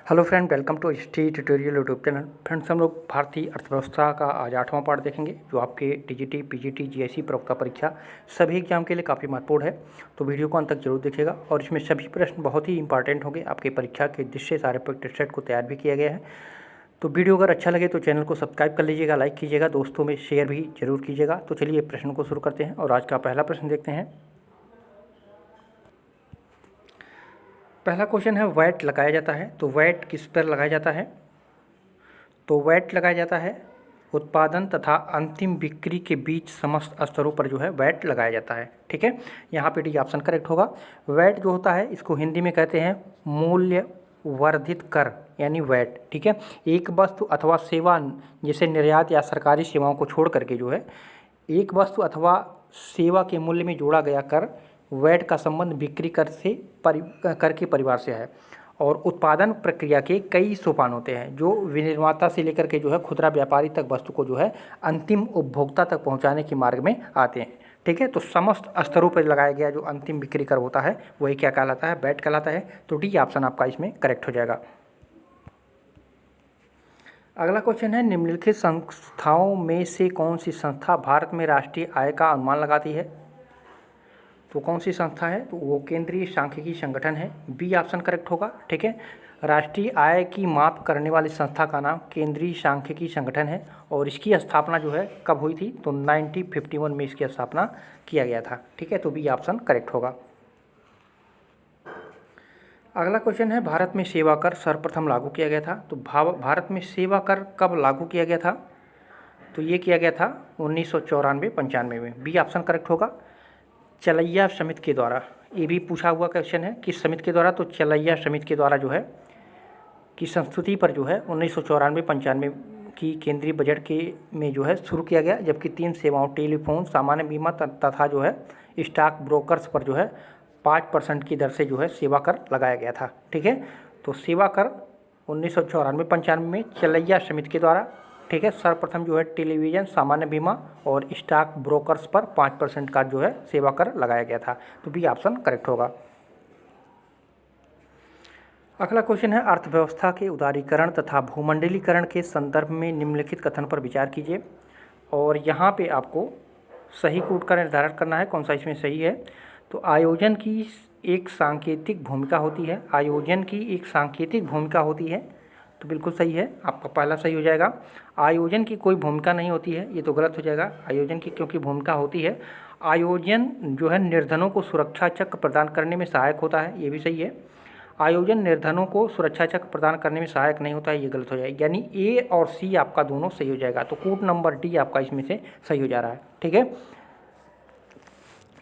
Hello friend, welcome to history tutorial YouTube channel. Friends, हम लोग भारतीय अर्थव्यवस्था का आज 8वां पार्ट देखेंगे, जो आपके टीजीटी, पीजीटी, जीएससी प्रवक्ता परीक्षा सभी एग्जाम के लिए काफ़ी महत्वपूर्ण है। तो वीडियो को अंत तक जरूर देखिएगा और इसमें सभी प्रश्न बहुत ही इंपॉर्टेंट होंगे। आपके परीक्षा के दृष्टि से सारे प्रैक्टिस सेट को तैयार भी किया गया है। तो वीडियो अगर अच्छा लगे तो चैनल को सब्सक्राइब कर लीजिएगा, लाइक कीजिएगा, दोस्तों में शेयर भी जरूर कीजिएगा। तो चलिए प्रश्न को शुरू करते हैं और आज का पहला प्रश्न देखते हैं। पहला क्वेश्चन है, वैट लगाया जाता है। तो वैट किस पर लगाया जाता है? तो वैट लगाया जाता है उत्पादन तथा अंतिम बिक्री के बीच समस्त स्तरों पर जो है वैट लगाया जाता है। ठीक है, यहाँ पे डी ऑप्शन करेक्ट होगा। वैट जो होता है इसको हिंदी में कहते हैं मूल्य वर्धित कर, यानी वैट। ठीक है, एक वस्तु अथवा सेवा जैसे निर्यात या सरकारी सेवाओं को छोड़ करके जो है एक वस्तु अथवा सेवा के मूल्य में जोड़ा गया कर, वैट का संबंध बिक्री कर से कर के परिवार से है। और उत्पादन प्रक्रिया के कई सोपान होते हैं जो विनिर्माता से लेकर के जो है खुदरा व्यापारी तक वस्तु को जो है अंतिम उपभोक्ता तक पहुंचाने के मार्ग में आते हैं। ठीक है, तो समस्त स्तरों पर लगाया गया जो अंतिम बिक्री कर होता है वही क्या कहलाता है? वैट कहलाता है। तो डी ऑप्शन आपका इसमें करेक्ट हो जाएगा। अगला क्वेश्चन है, निम्नलिखित संस्थाओं में से कौन सी संस्था भारत में राष्ट्रीय आय का अनुमान लगाती है? तो कौन सी संस्था है? तो वो केंद्रीय सांख्यिकी संगठन है। बी ऑप्शन करेक्ट होगा। ठीक है, राष्ट्रीय आय की माप करने वाली संस्था का नाम केंद्रीय सांख्यिकी संगठन है और इसकी स्थापना जो है कब हुई थी? तो 1951 में इसकी स्थापना किया गया था। ठीक है, तो बी ऑप्शन करेक्ट होगा। अगला क्वेश्चन है, भारत में सेवा कर सर्वप्रथम लागू किया गया था। तो भारत में सेवा कर कब लागू किया गया था? तो ये किया गया था 1994-95 में। बी ऑप्शन करेक्ट होगा। चलैया समिति के द्वारा, ये भी पूछा हुआ क्वेश्चन है, किस समिति के द्वारा? तो चलैया समिति के द्वारा जो है की संस्तुति पर जो है 1994-95 की केंद्रीय बजट के में जो है शुरू किया गया, जबकि 3 सेवाओं टेलीफोन, सामान्य बीमा तथा जो है स्टॉक ब्रोकर्स पर जो है 5% की दर से जो है सेवा कर लगाया गया था। ठीक है, तो सेवा कर 1994-95 में चलैया समिति के द्वारा, ठीक है, सर्वप्रथम जो है टेलीविज़न, सामान्य बीमा और स्टॉक ब्रोकर्स पर 5% का जो है सेवा कर लगाया गया था। तो बी ऑप्शन करेक्ट होगा। अगला क्वेश्चन है, अर्थव्यवस्था के उदारीकरण तथा भूमंडलीकरण के संदर्भ में निम्नलिखित कथन पर विचार कीजिए। और यहाँ पे आपको सही कूट का निर्धारण करना है, कौन सा इसमें सही है। तो आयोजन की एक सांकेतिक भूमिका होती है। आयोजन की एक सांकेतिक भूमिका होती है, तो बिल्कुल सही है, आपका पहला सही हो जाएगा। आयोजन की कोई भूमिका नहीं होती है, ये तो गलत हो जाएगा। आयोजन की क्योंकि भूमिका होती है। आयोजन जो है निर्धनों को सुरक्षा चक्र प्रदान करने में सहायक होता है, ये भी सही है। आयोजन निर्धनों को सुरक्षा चक्र प्रदान करने में सहायक नहीं होता है, ये गलत हो जाएगा। यानी ए और सी आपका दोनों सही हो जाएगा। तो कूट नंबर डी आपका इसमें से सही हो जा रहा है। ठीक है,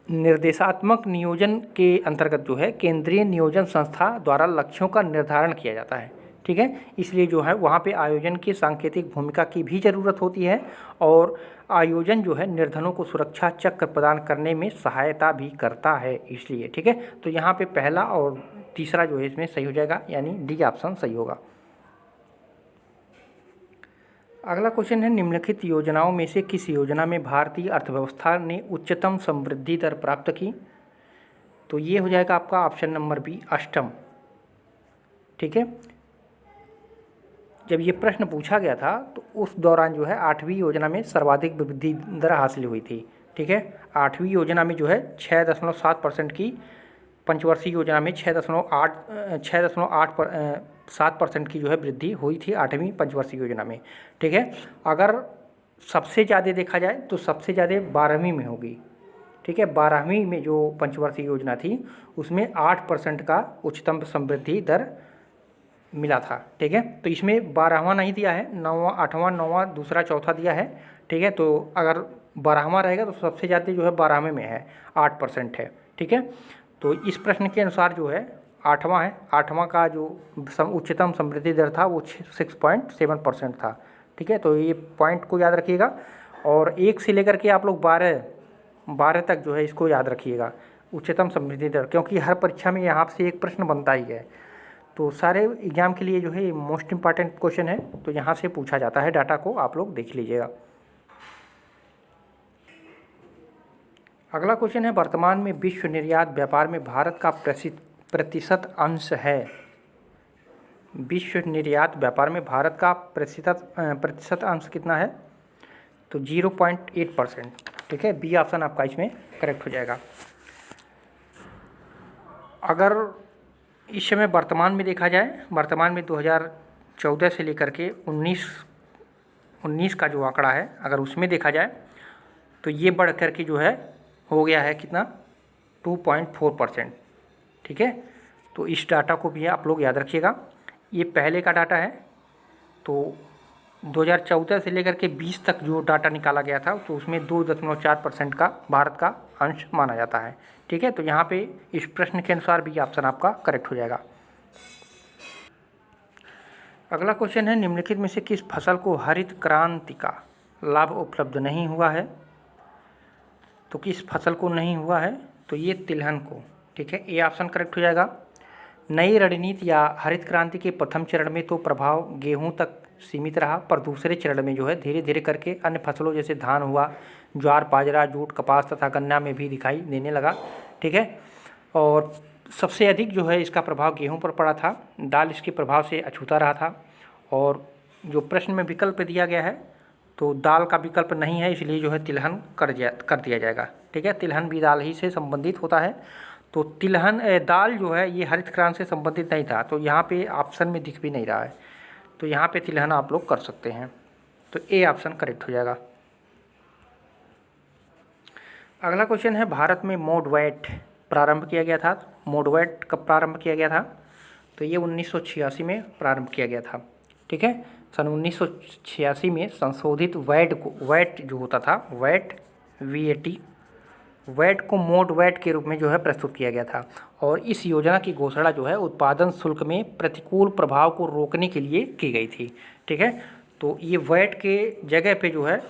निर्देशात्मक नियोजन के अंतर्गत जो है केंद्रीय नियोजन संस्था द्वारा लक्ष्यों का निर्धारण किया जाता है। ठीक है, इसलिए जो है वहाँ पे आयोजन की सांकेतिक भूमिका की भी ज़रूरत होती है और आयोजन जो है निर्धनों को सुरक्षा चक्र प्रदान करने में सहायता भी करता है, इसलिए। ठीक है, तो यहाँ पे पहला और तीसरा जो है इसमें सही हो जाएगा, यानी डी ऑप्शन सही होगा। अगला क्वेश्चन है, निम्नलिखित योजनाओं में से किस योजना में भारतीय अर्थव्यवस्था ने उच्चतम समृद्धि दर प्राप्त की? तो ये हो जाएगा आपका ऑप्शन नंबर बी, अष्टम। ठीक है, जब ये प्रश्न पूछा गया था तो उस दौरान जो है 8वीं योजना में सर्वाधिक वृद्धि दर हासिल हुई थी। ठीक है, 8वीं योजना में जो है 6.7% की, पंचवर्षीय योजना में 6.7% की जो है वृद्धि हुई थी 8वीं पंचवर्षीय योजना में। ठीक है, अगर सबसे ज़्यादा देखा जाए तो सबसे ज़्यादा 12वीं में होगी। ठीक है, 12वीं में जो पंचवर्षीय योजना थी उसमें 8% का उच्चतम समृद्धि दर मिला था। ठीक है, तो इसमें 12वां नहीं दिया है, 9वां, 8वां, 9वां, दूसरा, चौथा दिया है। ठीक है, तो अगर 12वां रहेगा तो सबसे ज़्यादा जो है 12वें में है, 8% है। ठीक है, तो इस प्रश्न के अनुसार जो है 8वां है। 8वां का जो उच्चतम समृद्धि दर था वो 6.7% था। ठीक है, तो ये पॉइंट को याद रखिएगा और 1 से लेकर के आप लोग 12 तक जो है इसको याद रखिएगा, उच्चतम समृद्धि दर, क्योंकि हर परीक्षा में यहाँ से एक प्रश्न बनता ही है। तो सारे एग्जाम के लिए जो है मोस्ट इम्पॉर्टेंट क्वेश्चन है, तो यहाँ से पूछा जाता है, डाटा को आप लोग देख लीजिएगा। अगला क्वेश्चन है, वर्तमान में विश्व निर्यात व्यापार में भारत का प्रतिशत अंश है। विश्व निर्यात व्यापार में भारत का प्रतिशत अंश कितना है? तो 0.8%। ठीक है, बी ऑप्शन आपका इसमें करेक्ट हो जाएगा। अगर इस समय वर्तमान में देखा जाए, वर्तमान में 2014 से लेकर के 19 का जो आंकड़ा है, अगर उसमें देखा जाए तो ये बढ़ कर के जो है हो गया है कितना? 2.4%। ठीक है, तो इस डाटा को भी आप लोग याद रखिएगा। ये पहले का डाटा है, तो 2014 से लेकर के 20 तक जो डाटा निकाला गया था तो उसमें 2.4% का भारत का अंश माना जाता है। ठीक है, तो यहाँ पे इस प्रश्न के अनुसार भी ऑप्शन आपका करेक्ट हो जाएगा। अगला क्वेश्चन है, निम्नलिखित में से किस फसल को हरित क्रांति का लाभ उपलब्ध नहीं हुआ है? तो किस फसल को नहीं हुआ है? तो ये तिलहन को। ठीक है, ये ऑप्शन करेक्ट हो जाएगा। नई रणनीति या हरित क्रांति के प्रथम चरण में तो प्रभाव गेहूं तक सीमित रहा, पर दूसरे चरण में जो है धीरे धीरे करके अन्य फसलों जैसे धान हुआ, ज्वार, बाजरा, जूट, कपास तथा गन्ना में भी दिखाई देने लगा। ठीक है, और सबसे अधिक जो है इसका प्रभाव गेहूं पर पड़ा था, दाल इसके प्रभाव से अछूता रहा था। और जो प्रश्न में विकल्प दिया गया है तो दाल का विकल्प नहीं है, इसलिए जो है तिलहन कर दिया जाएगा। ठीक है, तिलहन भी दाल ही से संबंधित होता है, तो तिलहन दाल जो है ये हरित क्रांति से संबंधित नहीं था, तो यहाँ पे ऑप्शन में दिख भी नहीं रहा है, तो यहाँ पे तिलहन आप लोग कर सकते हैं, तो ए ऑप्शन करेक्ट हो जाएगा। अगला क्वेश्चन है, भारत में मोडवैट प्रारंभ किया गया था। मोडवैट कब प्रारंभ किया गया था? तो ये 1986 में प्रारंभ किया गया था। ठीक है, सन 1986 में संशोधित वैट जो होता था, वैट को मोडवैट के रूप में जो है प्रस्तुत किया गया था। और इस योजना की घोषणा जो है उत्पादन शुल्क में प्रतिकूल प्रभाव को रोकने के लिए की गई थी। ठीक है, तो ये वैट के जगह पे जो है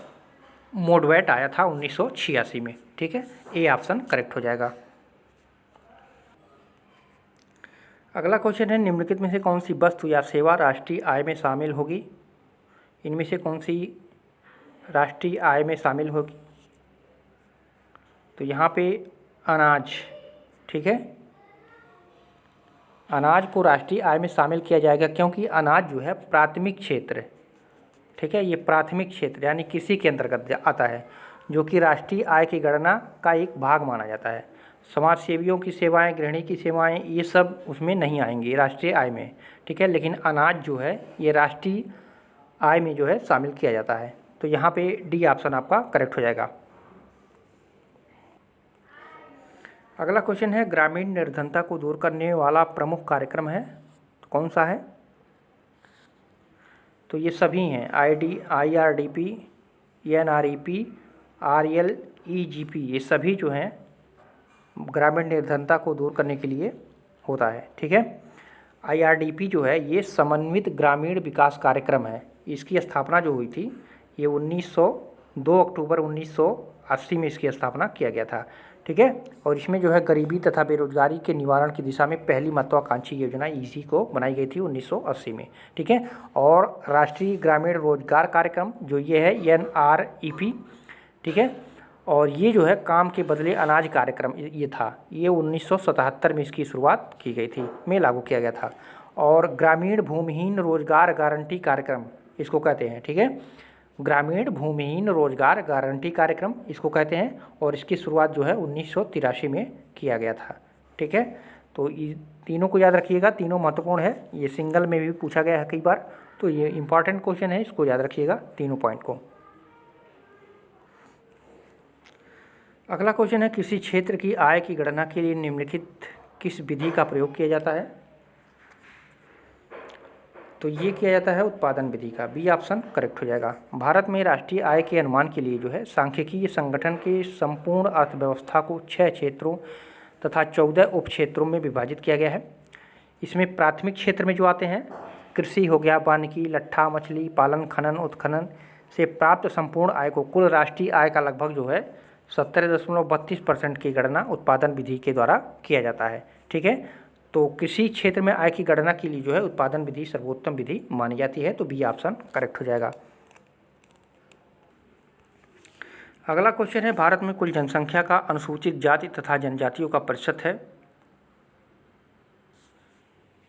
मोडवैट आया था 1986 में। ठीक है, ए ऑप्शन करेक्ट हो जाएगा। अगला क्वेश्चन है, निम्नलिखित में से कौन सी वस्तु या सेवा राष्ट्रीय आय में शामिल होगी? इनमें से कौन सी राष्ट्रीय आय में शामिल होगी? तो यहाँ पे अनाज। ठीक है, अनाज को राष्ट्रीय आय में शामिल किया जाएगा, क्योंकि अनाज जो है प्राथमिक क्षेत्र, ठीक है, ये प्राथमिक क्षेत्र यानी कृषि के अंतर्गत आता है, जो कि राष्ट्रीय आय की गणना का एक भाग माना जाता है। समाज सेवियों की सेवाएं, गृहिणी की सेवाएं, ये सब उसमें नहीं आएंगी राष्ट्रीय आय में। ठीक है, लेकिन अनाज जो है ये राष्ट्रीय आय में जो है शामिल किया जाता है, तो यहाँ पे डी ऑप्शन आपका करेक्ट हो जाएगा। अगला क्वेश्चन है, ग्रामीण निर्धनता को दूर करने वाला प्रमुख कार्यक्रम है, तो कौन सा है? तो ये सभी हैं, IRDP, NREP, RLEGP, ये सभी जो हैं ग्रामीण निर्धनता को दूर करने के लिए होता है। ठीक है, IRDP जो है ये समन्वित ग्रामीण विकास कार्यक्रम है। इसकी स्थापना जो हुई थी ये 2 अक्टूबर 1980 में इसकी स्थापना किया गया था। ठीक है, और इसमें जो है गरीबी तथा बेरोजगारी के निवारण की दिशा में पहली महत्वाकांक्षी योजना इसी को बनाई गई थी 1980 में। ठीक है, और राष्ट्रीय ग्रामीण रोजगार कार्यक्रम जो ये है NREP। ठीक है, और ये जो है काम के बदले अनाज कार्यक्रम ये था, ये 1977 में इसकी शुरुआत की गई थी, में लागू किया गया था। और ग्रामीण भूमिहीन रोजगार गारंटी कार्यक्रम इसको कहते हैं। ठीक है, ग्रामीण भूमिहीन रोजगार गारंटी कार्यक्रम इसको कहते हैं, और इसकी शुरुआत जो है 1983 में किया गया था। ठीक है, तो ये तीनों को याद रखिएगा, तीनों महत्वपूर्ण है, ये सिंगल में भी पूछा गया है कई बार, तो ये इंपॉर्टेंट क्वेश्चन है, इसको याद रखिएगा तीनों पॉइंट को। अगला क्वेश्चन है, किसी क्षेत्र की आय की गणना के लिए निम्नलिखित किस विधि का प्रयोग किया जाता है? तो ये किया जाता है उत्पादन विधि का, बी ऑप्शन करेक्ट हो जाएगा। भारत में राष्ट्रीय आय के अनुमान के लिए जो है सांख्यिकीय संगठन के संपूर्ण अर्थव्यवस्था को 6 क्षेत्रों तथा 14 उप क्षेत्रों में विभाजित किया गया है। इसमें प्राथमिक क्षेत्र में जो आते हैं कृषि हो गया, वानिकी, लट्ठा, मछली पालन, खनन, उत्खनन से प्राप्त संपूर्ण आय को कुल राष्ट्रीय आय का लगभग जो है 70.32% की गणना उत्पादन विधि के द्वारा किया जाता है। ठीक है, तो कृषि क्षेत्र में आय की गणना के लिए जो है उत्पादन विधि सर्वोत्तम विधि मानी जाती है, तो बी ऑप्शन करेक्ट हो जाएगा। अगला क्वेश्चन है, भारत में कुल जनसंख्या का अनुसूचित जाति तथा जनजातियों का प्रतिशत है।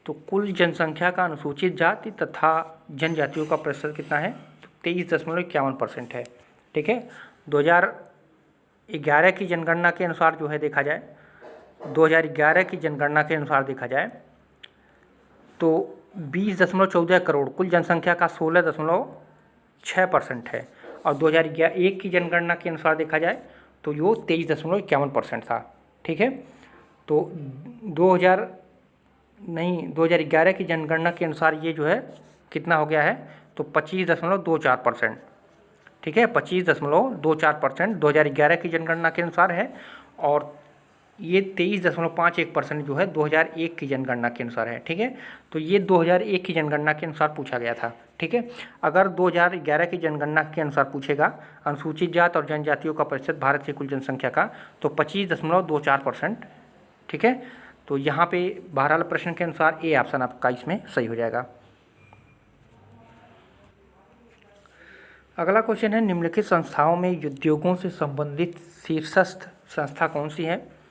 तो कुल जनसंख्या का अनुसूचित जाति तथा जनजातियों का प्रतिशत कितना है? तो 23.51% है। ठीक है, 2011 की जनगणना के अनुसार जो है देखा जाए, 2011 की जनगणना के अनुसार देखा जाए तो 20.14 करोड़ कुल जनसंख्या का 16.6% है, और 2001 की जनगणना के अनुसार देखा जाए तो यो 23.51% था। ठीक है, तो 2011 की जनगणना के अनुसार ये जो है कितना हो गया है? तो 25.24%। ठीक है, 25.24% 2011 की जनगणना के अनुसार है, और ये 23.51% जो है 2001 की जनगणना के अनुसार है। ठीक है, तो ये 2001 की जनगणना के अनुसार पूछा गया था। ठीक है, अगर 2011 की जनगणना के अनुसार पूछेगा अनुसूचित जात और जनजातियों का प्रतिशत भारत की कुल जनसंख्या का, तो 25.24%। ठीक है, तो यहाँ पे बहरहाल प्रश्न के अनुसार ए ऑप्शन आपका इसमें सही हो जाएगा। अगला क्वेश्चन है, निम्नलिखित संस्थाओं में उद्योगों से संबंधित शीर्षस्थ संस्था कौन सी है?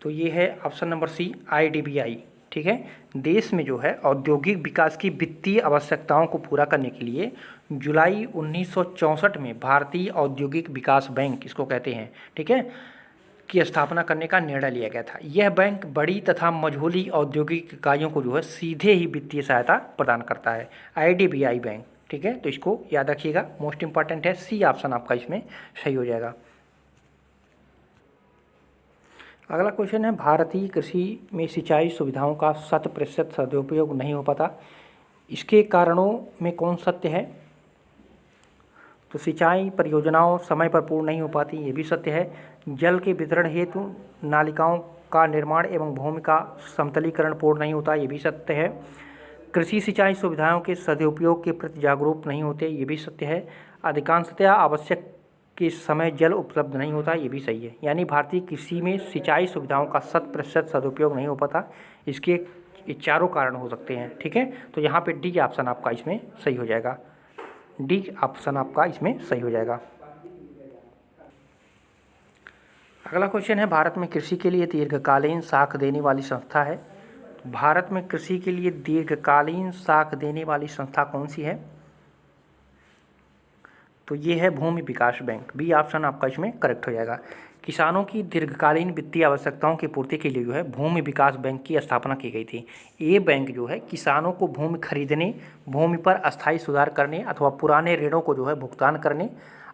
तो ये है ऑप्शन नंबर सी, IDBI। ठीक है, देश में जो है औद्योगिक विकास की वित्तीय आवश्यकताओं को पूरा करने के लिए जुलाई 1964 में भारतीय औद्योगिक विकास बैंक, इसको कहते हैं, ठीक है, की स्थापना करने का निर्णय लिया गया था। यह बैंक बड़ी तथा मझोली औद्योगिक इकाइयों को जो है सीधे ही वित्तीय सहायता प्रदान करता है, IDBI बैंक। ठीक है, तो इसको याद रखिएगा, मोस्ट इंपॉर्टेंट है, सी ऑप्शन आपका इसमें सही हो जाएगा। अगला क्वेश्चन है, भारतीय कृषि में सिंचाई सुविधाओं का 100% सदुपयोग नहीं हो पाता, इसके कारणों में कौन सत्य है? तो सिंचाई परियोजनाओं समय पर पूर्ण नहीं हो पाती, ये भी सत्य है। जल के वितरण हेतु नालिकाओं का निर्माण एवं भूमि का समतलीकरण पूर्ण नहीं होता, ये भी सत्य है। कृषि सिंचाई सुविधाओं के सदुपयोग के प्रति जागरूक नहीं होते, ये भी सत्य है। अधिकांशतः आवश्यक के समय जल उपलब्ध नहीं होता, ये भी सही है। यानी भारतीय कृषि में सिंचाई सुविधाओं का 100% सदुपयोग नहीं हो पाता, इसके ये चारों कारण हो सकते हैं। ठीक है, तो यहाँ पे डी ऑप्शन आपका इसमें सही हो जाएगा, डी ऑप्शन आपका इसमें सही हो जाएगा। अगला क्वेश्चन है, भारत में कृषि के लिए दीर्घकालीन साख देने वाली संस्था है। भारत में कृषि के लिए दीर्घकालीन साख देने वाली संस्था कौन सी है? तो ये है भूमि विकास बैंक, बी ऑप्शन आपका इसमें करेक्ट हो जाएगा। किसानों की दीर्घकालीन वित्तीय आवश्यकताओं की पूर्ति के लिए जो है भूमि विकास बैंक की स्थापना की गई थी। ये बैंक जो है किसानों को भूमि खरीदने, भूमि पर अस्थायी सुधार करने अथवा पुराने ऋणों को जो है भुगतान करने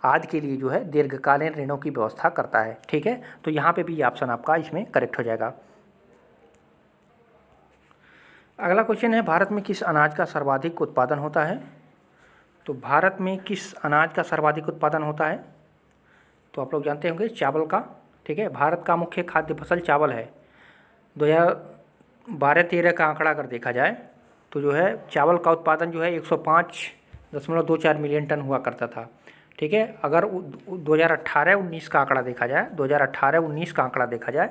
आदि के लिए जो है दीर्घकालीन ऋणों की व्यवस्था करता है। ठीक है, तो यहाँ पे भी ऑप्शन आपका इसमें करेक्ट हो जाएगा। अगला क्वेश्चन है, भारत में किस अनाज का सर्वाधिक उत्पादन होता है? तो भारत में किस अनाज का सर्वाधिक उत्पादन होता है? तो आप लोग जानते होंगे चावल का। ठीक है, भारत का मुख्य खाद्य फसल चावल है। 2012-13 का आंकड़ा अगर देखा जाए तो जो है चावल का उत्पादन जो है 105.24 मिलियन टन हुआ करता था। ठीक है, अगर 2018-19 का आंकड़ा देखा जाए, 2018-19 का आंकड़ा देखा जाए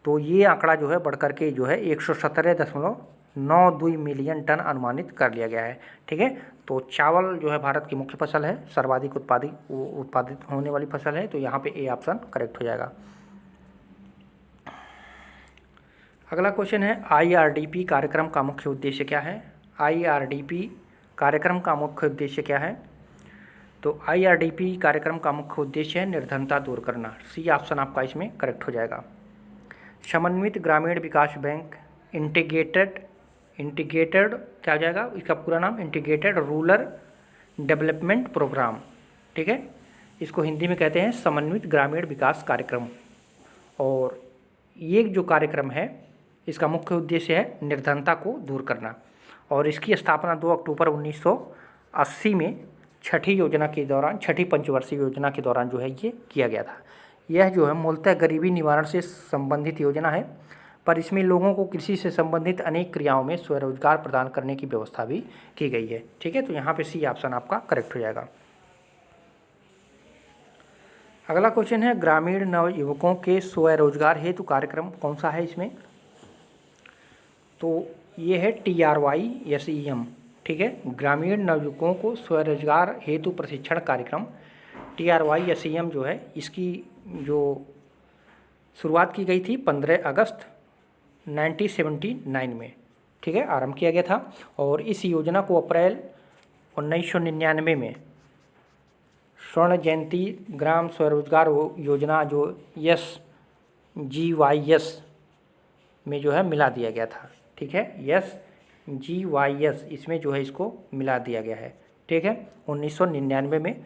तो ये आंकड़ा जो है बढ़ करके जो है 117.92 मिलियन टन अनुमानित कर लिया गया है। ठीक है, तो चावल जो है भारत की मुख्य फसल है, सर्वाधिक उत्पादित होने वाली फसल है, तो यहाँ पे ए ऑप्शन करेक्ट हो जाएगा। अगला क्वेश्चन है, IRDP कार्यक्रम का मुख्य उद्देश्य क्या है? IRDP कार्यक्रम का मुख्य उद्देश्य क्या है? तो IRDP कार्यक्रम का मुख्य उद्देश्य है निर्धनता दूर करना, सी ऑप्शन आपका इसमें करेक्ट हो जाएगा। समन्वित ग्रामीण विकास बैंक, इंटीग्रेटेड क्या हो जाएगा इसका पूरा नाम? Integrated rural development programme. ठीक है, इसको हिंदी में कहते हैं समन्वित ग्रामीण विकास कार्यक्रम। और ये जो कार्यक्रम है इसका मुख्य उद्देश्य है निर्धनता को दूर करना, और इसकी स्थापना 2 अक्टूबर 1980 में छठी योजना के दौरान, छठी पंचवर्षीय योजना के दौरान जो है ये किया गया था। यह जो है मूलतः गरीबी निवारण से संबंधित योजना है, पर इसमें लोगों को कृषि से संबंधित अनेक क्रियाओं में स्वरोजगार प्रदान करने की व्यवस्था भी की गई है। ठीक है, तो यहाँ पे सी ऑप्शन आपका करेक्ट हो जाएगा। अगला क्वेश्चन है, ग्रामीण नवयुवकों के स्वरोजगार हेतु कार्यक्रम कौन सा है इसमें? तो ये है TRYSEM। ठीक है, ग्रामीण नवयुवकों को स्वरोजगार हेतु प्रशिक्षण कार्यक्रम TRYSEM जो है इसकी जो शुरुआत की गई थी 15 अगस्त 1979 में। ठीक है, आरंभ किया गया था। और इस योजना को अप्रैल 1999 में स्वर्ण जयंती ग्राम स्वरोजगार योजना जो SGYS में जो है मिला दिया गया था। ठीक है, SGYS इसमें जो है इसको मिला दिया गया है। ठीक है, 1999 में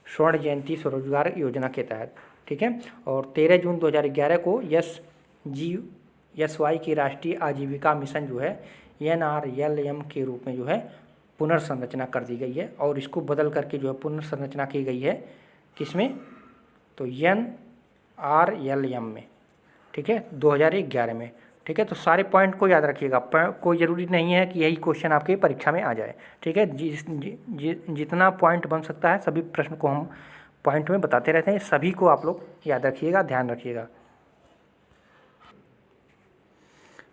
स्वर्ण जयंती स्वरोजगार योजना के तहत। ठीक है, और 13 जून 2011 को SGSY की राष्ट्रीय आजीविका मिशन जो है NRLM के रूप में जो है पुनर्संरचना कर दी गई है, और इसको बदल करके जो है पुनर्संरचना की गई है किसमें, तो NRLM में। ठीक है, 2011 में। ठीक है, तो सारे पॉइंट को याद रखिएगा, कोई ज़रूरी नहीं है कि यही क्वेश्चन आपके परीक्षा में आ जाए। ठीक है, जितना पॉइंट बन सकता है सभी प्रश्न को हम पॉइंट में बताते रहते हैं, सभी को आप लोग याद रखिएगा, ध्यान रखिएगा।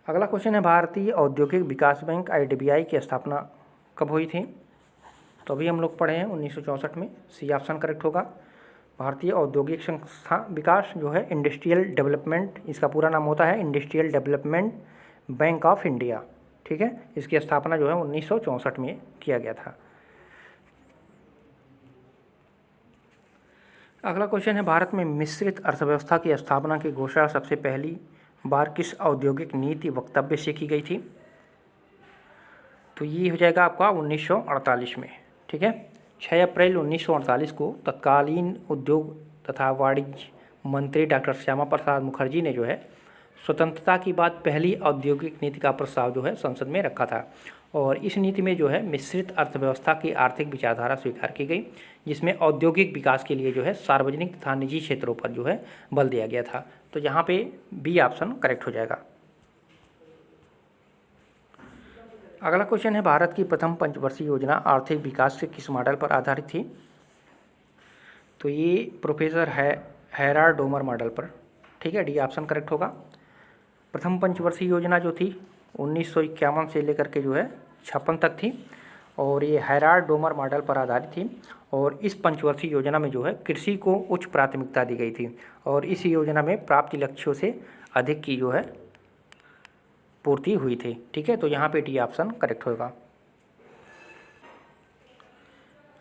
अगला क्वेश्चन है, भारतीय औद्योगिक विकास बैंक IDBI की स्थापना कब हुई थी? तो अभी हम लोग पढ़े हैं 1964 में, सी ऑप्शन करेक्ट होगा। भारतीय औद्योगिक संस्था विकास जो है इंडस्ट्रियल डेवलपमेंट, इसका पूरा नाम होता है industrial development bank of India. ठीक है, इसकी स्थापना जो है 1964 में किया गया था। अगला क्वेश्चन है, भारत में मिश्रित अर्थव्यवस्था की स्थापना की घोषणा सबसे पहली बार किस औद्योगिक नीति वक्तव्य से की गई थी? तो ये हो जाएगा आपका 1948 में। ठीक है, 6 अप्रैल 1948 को तत्कालीन उद्योग तथा वाणिज्य मंत्री डॉक्टर श्यामा प्रसाद मुखर्जी ने जो है स्वतंत्रता की बाद पहली औद्योगिक नीति का प्रस्ताव जो है संसद में रखा था, और इस नीति में जो है मिश्रित अर्थव्यवस्था की आर्थिक विचारधारा स्वीकार की गई, जिसमें औद्योगिक विकास के लिए जो है सार्वजनिक तथा निजी क्षेत्रों पर जो है बल दिया गया था। तो यहाँ पे बी ऑप्शन करेक्ट हो जाएगा। अगला क्वेश्चन है, भारत की प्रथम पंचवर्षीय योजना आर्थिक विकास के किस मॉडल पर आधारित थी? तो ये प्रोफेसर हेराल्ड डोमर मॉडल पर। ठीक है, डी ऑप्शन करेक्ट होगा। प्रथम पंचवर्षीय योजना जो थी 1951 से लेकर के जो है 56 तक थी, और ये हेराल्ड डोमर मॉडल पर आधारित थी। और इस पंचवर्षीय योजना में जो है कृषि को उच्च प्राथमिकता दी गई थी, और इस योजना में प्राप्ति लक्ष्यों से अधिक की जो है पूर्ति हुई थी। ठीक है, तो यहाँ पे डी ऑप्शन करेक्ट होगा।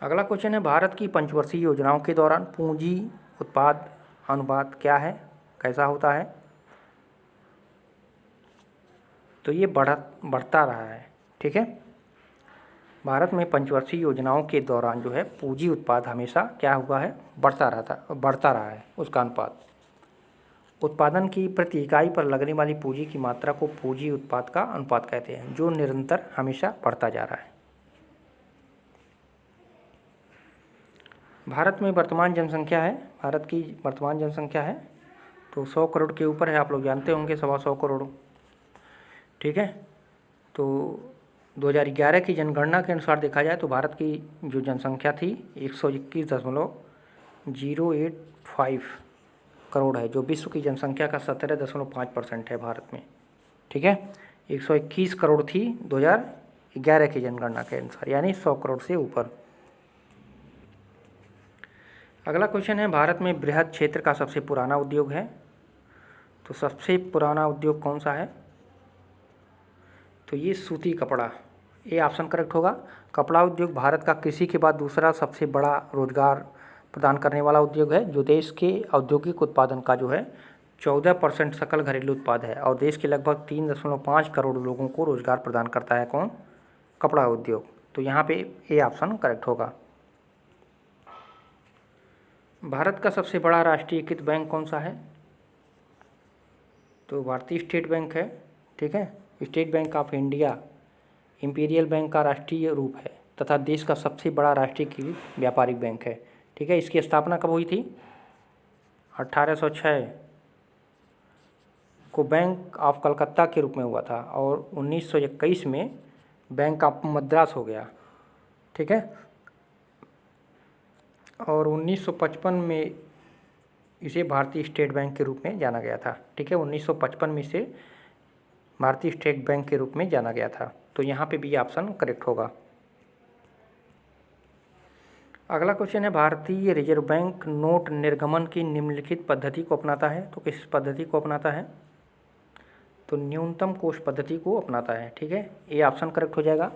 अगला क्वेश्चन है, भारत की पंचवर्षीय योजनाओं के दौरान पूंजी उत्पाद अनुपात क्या है, कैसा होता है? तो ये बढ़ता रहा है। ठीक है, भारत में पंचवर्षीय योजनाओं के दौरान जो है पूंजी उत्पाद हमेशा क्या हुआ है, बढ़ता रहा है उसका अनुपात। उत्पादन की प्रति इकाई पर लगने वाली पूंजी की मात्रा को पूंजी उत्पाद का अनुपात कहते हैं, जो निरंतर हमेशा बढ़ता जा रहा है। भारत में वर्तमान जनसंख्या है, भारत की वर्तमान जनसंख्या है तो 100 करोड़ के ऊपर है, आप लोग जानते होंगे 125 करोड़। ठीक है, तो 2011 की जनगणना के अनुसार देखा जाए तो भारत की जो जनसंख्या थी 121.085 करोड़ है, जो विश्व की जनसंख्या का 17.5% है भारत में। ठीक है, 121 करोड़ थी 2011 की जनगणना के अनुसार, यानी 100 करोड़ से ऊपर। अगला क्वेश्चन है, भारत में बृहद क्षेत्र का सबसे पुराना उद्योग है, तो सबसे पुराना उद्योग कौन सा है? तो ये सूती कपड़ा, ये ऑप्शन करेक्ट होगा। कपड़ा उद्योग भारत का कृषि के बाद दूसरा सबसे बड़ा रोजगार प्रदान करने वाला उद्योग है, जो देश के औद्योगिक उत्पादन का जो है 14% सकल घरेलू उत्पाद है, और देश के लगभग 3.5 करोड़ लोगों को रोजगार प्रदान करता है। कौन? कपड़ा उद्योग। तो यहाँ पे ए ऑप्शन करेक्ट होगा। भारत का सबसे बड़ा राष्ट्रीयकृत बैंक कौन सा है? तो भारतीय स्टेट बैंक है। ठीक है, state bank of India imperial bank का राष्ट्रीय रूप है तथा देश का सबसे बड़ा राष्ट्रीयकृत व्यापारिक बैंक है। ठीक है, इसकी स्थापना कब हुई थी? 1806 को बैंक ऑफ कलकत्ता के रूप में हुआ था, और 1921 में बैंक ऑफ मद्रास हो गया। ठीक है, और 1955 में इसे भारतीय स्टेट बैंक के रूप में जाना गया था। ठीक है, 1955 में इसे भारतीय स्टेट बैंक के रूप में जाना गया था। तो यहाँ पे बी ऑप्शन करेक्ट होगा। अगला क्वेश्चन है, भारतीय रिजर्व बैंक नोट निर्गमन की निम्नलिखित पद्धति को अपनाता है, तो किस पद्धति को अपनाता है? तो न्यूनतम कोष पद्धति को अपनाता है। ठीक है, ये ऑप्शन करेक्ट हो जाएगा।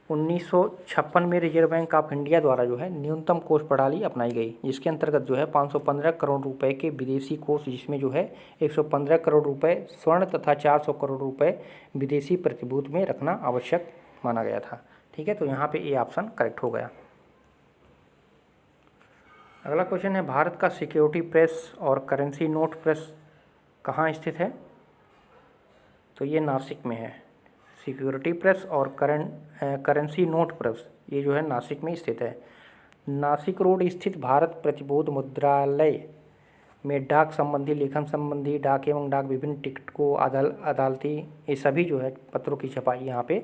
1956 में रिजर्व बैंक ऑफ इंडिया द्वारा जो है न्यूनतम कोष प्रणाली अपनाई गई, जिसके अंतर्गत जो है 515 करोड़ रुपए के विदेशी कोष, जिसमें जो है 115 करोड़ रुपए स्वर्ण तथा 400 करोड़ रुपए विदेशी प्रतिभूति में रखना आवश्यक माना गया था। ठीक है, तो यहाँ पे ये ऑप्शन करेक्ट हो गया। अगला क्वेश्चन है, भारत का सिक्योरिटी प्रेस और करेंसी नोट प्रेस कहाँ स्थित है? तो ये नासिक में है। सिक्योरिटी प्रेस और करेंसी नोट प्रेस ये जो है नासिक में स्थित है। नासिक रोड स्थित भारत प्रतिबोध मुद्रालय में डाक संबंधी, लेखन संबंधी, डाक एवं डाक विभिन्न टिकट को अदालती, ये सभी जो है पत्रों की छपाई यहाँ पे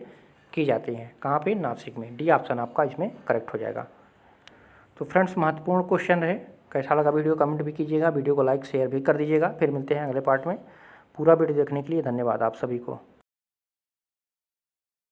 की जाती है। कहाँ पे? नासिक में। डी ऑप्शन आपका इसमें करेक्ट हो जाएगा। तो फ्रेंड्स, महत्वपूर्ण क्वेश्चन रहे। कैसा लगा वीडियो कमेंट भी कीजिएगा, वीडियो को लाइक शेयर भी कर दीजिएगा। फिर मिलते हैं अगले पार्ट में। पूरा वीडियो देखने के लिए धन्यवाद आप सभी को।